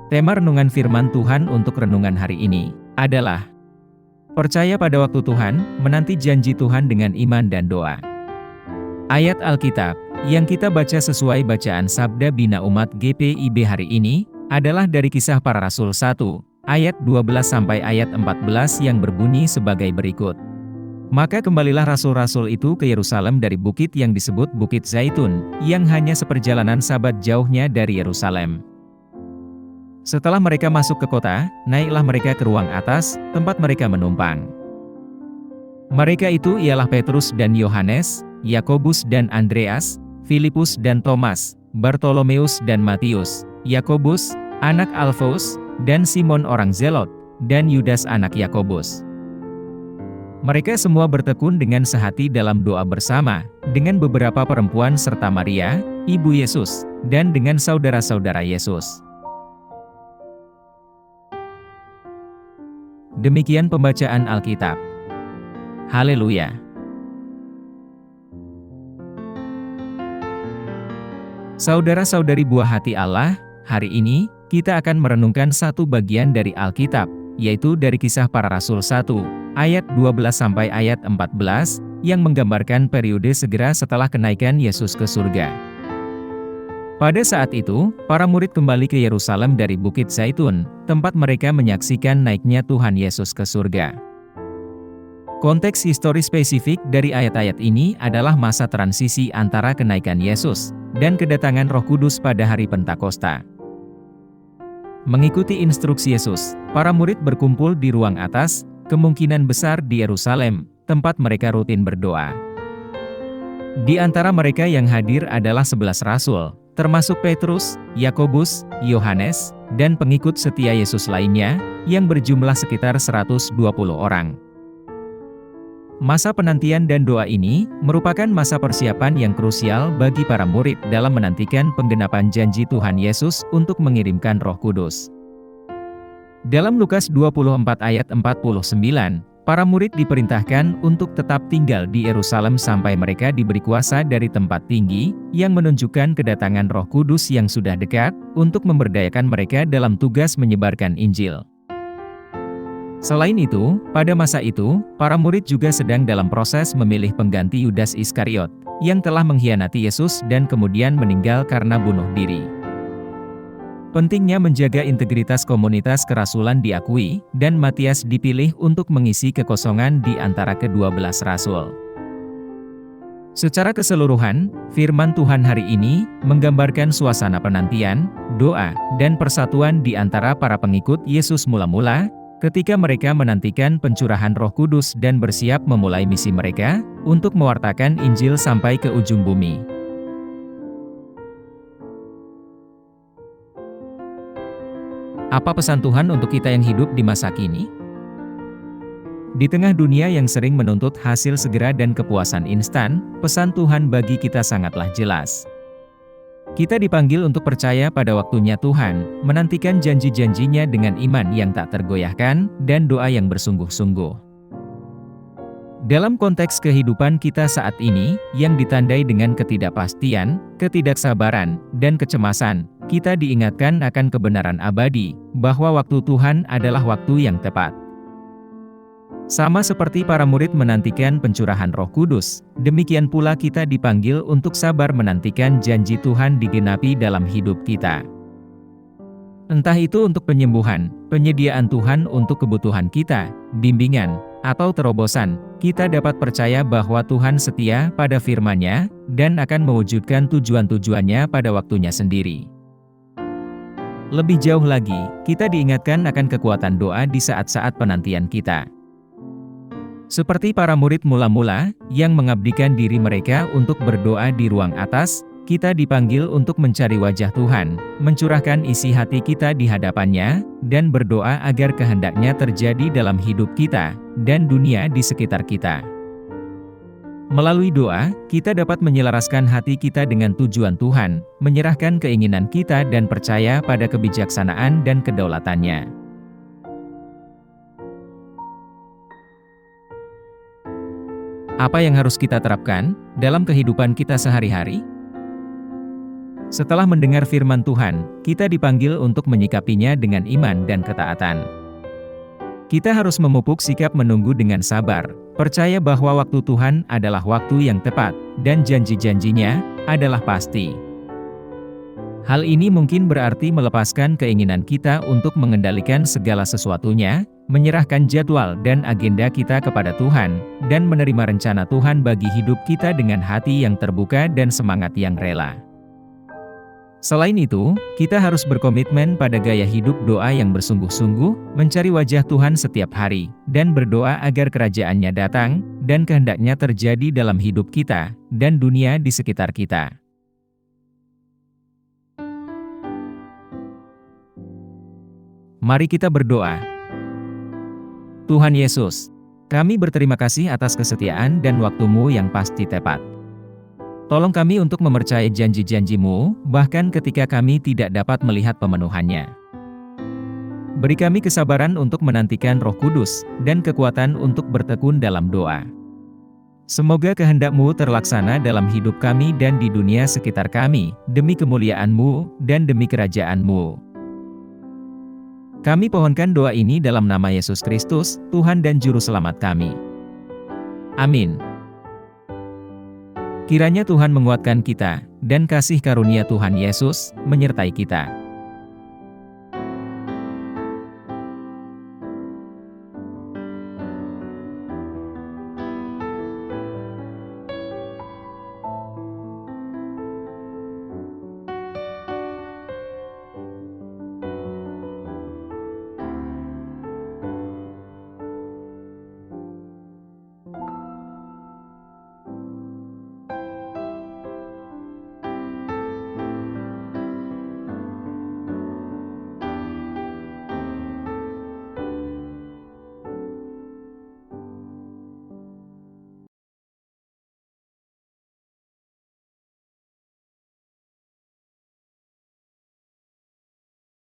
Tema renungan firman Tuhan untuk renungan hari ini adalah percaya pada waktu Tuhan, menanti janji Tuhan dengan iman dan doa. Ayat Alkitab yang kita baca sesuai bacaan Sabda Bina Umat GPIB hari ini adalah dari Kisah Para Rasul 1, ayat 12 sampai ayat 14 yang berbunyi sebagai berikut. Maka kembalilah rasul-rasul itu ke Yerusalem dari bukit yang disebut Bukit Zaitun, yang hanya seperjalanan sabat jauhnya dari Yerusalem. Setelah mereka masuk ke kota, naiklah mereka ke ruang atas, tempat mereka menumpang. Mereka itu ialah Petrus dan Yohanes, Yakobus dan Andreas, Filipus dan Thomas, Bartolomeus dan Matius, Yakobus, anak Alfeus, dan Simon orang Zelot, dan Yudas anak Yakobus. Mereka semua bertekun dengan sehati dalam doa bersama, dengan beberapa perempuan serta Maria, ibu Yesus, dan dengan saudara-saudara Yesus. Demikian pembacaan Alkitab. Haleluya. Saudara-saudari buah hati Allah, hari ini, kita akan merenungkan satu bagian dari Alkitab, yaitu dari Kisah Para Rasul 1, ayat 12 sampai ayat 14, yang menggambarkan periode segera setelah kenaikan Yesus ke surga. Pada saat itu, para murid kembali ke Yerusalem dari Bukit Zaitun, tempat mereka menyaksikan naiknya Tuhan Yesus ke surga. Konteks historis spesifik dari ayat-ayat ini adalah masa transisi antara kenaikan Yesus dan kedatangan Roh Kudus pada hari Pentakosta. Mengikuti instruksi Yesus, para murid berkumpul di ruang atas, kemungkinan besar di Yerusalem, tempat mereka rutin berdoa. Di antara mereka yang hadir adalah 11 rasul, termasuk Petrus, Yakobus, Yohanes, dan pengikut setia Yesus lainnya, yang berjumlah sekitar 120 orang. Masa penantian dan doa ini, merupakan masa persiapan yang krusial bagi para murid dalam menantikan penggenapan janji Tuhan Yesus untuk mengirimkan Roh Kudus. Dalam Lukas 24 ayat 49, para murid diperintahkan untuk tetap tinggal di Yerusalem sampai mereka diberi kuasa dari tempat tinggi, yang menunjukkan kedatangan Roh Kudus yang sudah dekat, untuk memberdayakan mereka dalam tugas menyebarkan Injil. Selain itu, pada masa itu, para murid juga sedang dalam proses memilih pengganti Yudas Iskariot, yang telah mengkhianati Yesus dan kemudian meninggal karena bunuh diri. Pentingnya menjaga integritas komunitas kerasulan diakui, dan Matias dipilih untuk mengisi kekosongan di antara ke-12 rasul. Secara keseluruhan, firman Tuhan hari ini menggambarkan suasana penantian, doa, dan persatuan di antara para pengikut Yesus mula-mula, ketika mereka menantikan pencurahan Roh Kudus dan bersiap memulai misi mereka untuk mewartakan Injil sampai ke ujung bumi. Apa pesan Tuhan untuk kita yang hidup di masa kini? Di tengah dunia yang sering menuntut hasil segera dan kepuasan instan, pesan Tuhan bagi kita sangatlah jelas. Kita dipanggil untuk percaya pada waktunya Tuhan, menantikan janji-janjinya dengan iman yang tak tergoyahkan, dan doa yang bersungguh-sungguh. Dalam konteks kehidupan kita saat ini, yang ditandai dengan ketidakpastian, ketidaksabaran, dan kecemasan, kita diingatkan akan kebenaran abadi, bahwa waktu Tuhan adalah waktu yang tepat. Sama seperti para murid menantikan pencurahan Roh Kudus, demikian pula kita dipanggil untuk sabar menantikan janji Tuhan digenapi dalam hidup kita. Entah itu untuk penyembuhan, penyediaan Tuhan untuk kebutuhan kita, bimbingan, atau terobosan, kita dapat percaya bahwa Tuhan setia pada firman-Nya, dan akan mewujudkan tujuan-tujuannya pada waktunya sendiri. Lebih jauh lagi, kita diingatkan akan kekuatan doa di saat-saat penantian kita. Seperti para murid mula-mula, yang mengabdikan diri mereka untuk berdoa di ruang atas, kita dipanggil untuk mencari wajah Tuhan, mencurahkan isi hati kita di hadapan-Nya, dan berdoa agar kehendak-Nya terjadi dalam hidup kita, dan dunia di sekitar kita. Melalui doa, kita dapat menyelaraskan hati kita dengan tujuan Tuhan, menyerahkan keinginan kita dan percaya pada kebijaksanaan dan kedaulatan-Nya. Apa yang harus kita terapkan dalam kehidupan kita sehari-hari? Setelah mendengar firman Tuhan, kita dipanggil untuk menyikapinya dengan iman dan ketaatan. Kita harus memupuk sikap menunggu dengan sabar, percaya bahwa waktu Tuhan adalah waktu yang tepat, dan janji-janjinya adalah pasti. Hal ini mungkin berarti melepaskan keinginan kita untuk mengendalikan segala sesuatunya, menyerahkan jadwal dan agenda kita kepada Tuhan, dan menerima rencana Tuhan bagi hidup kita dengan hati yang terbuka dan semangat yang rela. Selain itu, kita harus berkomitmen pada gaya hidup doa yang bersungguh-sungguh, mencari wajah Tuhan setiap hari, dan berdoa agar kerajaan-Nya datang, dan kehendak-Nya terjadi dalam hidup kita, dan dunia di sekitar kita. Mari kita berdoa. Tuhan Yesus, kami berterima kasih atas kesetiaan dan waktu-Mu yang pasti tepat. Tolong kami untuk mempercayai janji-janji-Mu, bahkan ketika kami tidak dapat melihat pemenuhannya. Beri kami kesabaran untuk menantikan Roh Kudus, dan kekuatan untuk bertekun dalam doa. Semoga kehendak-Mu terlaksana dalam hidup kami dan di dunia sekitar kami, demi kemuliaan-Mu, dan demi kerajaan-Mu. Kami pohonkan doa ini dalam nama Yesus Kristus, Tuhan dan Juru Selamat kami. Amin. Kiranya Tuhan menguatkan kita, dan kasih karunia Tuhan Yesus menyertai kita.